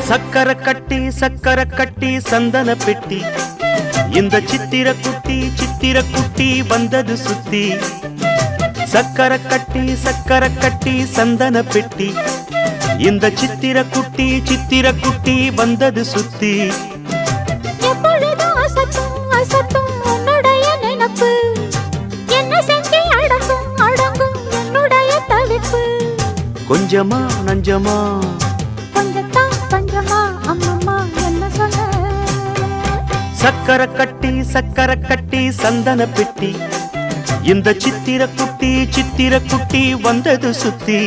சக்கர கட்டி சந்தன பெட்டி இந்த சித்திர குட்டி வந்தது சுத்தி சக்கர கட்டி சந்தன பெட்டி இந்த சித்திர குட்டி வந்தது சுத்தி எப்பொழுதும் அசத்தும் உன்னுடைய நினைப்பு என்ன செஞ்சு அடங்கும் என்னுடைய தவிப்பு கொஞ்சமா நஞ்சமா கொஞ்சத்தான் பஞ்சமா அம்மம்மா என்ன சொல்ல சக்கர கட்டி சந்தன பெட்டி இந்த சித்திர குட்டி வந்தது சுத்தி